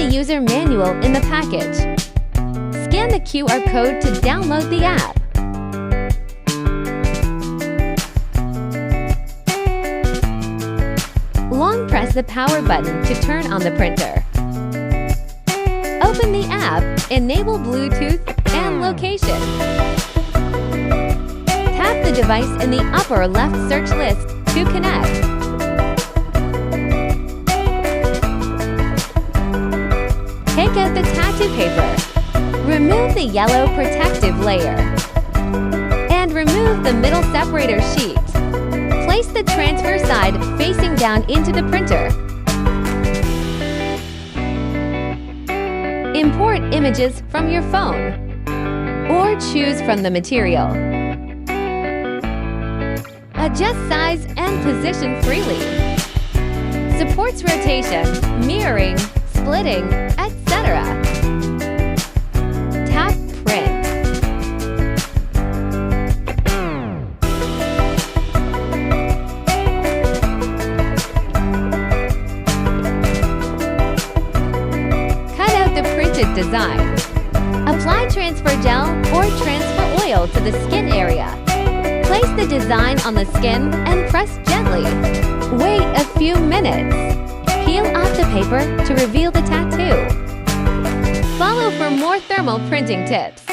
user manual in the package. Scan the QR code to download the app. Long press the power button to turn on the printer. Open the app, enable Bluetooth and location. Tap the device in the upper left search list to connect. Take out the tattoo paper. Remove the yellow protective layer. And remove the middle separator sheet. Place the transfer side facing down into the printer. Import images from your phone, or choose from the material. Adjust size and position freely. Supports rotation, mirroring, splitting, etc. Tap Print. Cut out the printed design. Apply transfer gel or transfer oil to the skin area. Place the design on the skin and press gently. Wait a few minutes. Peel off the paper to reveal the tattoo. Follow for more thermal printing tips.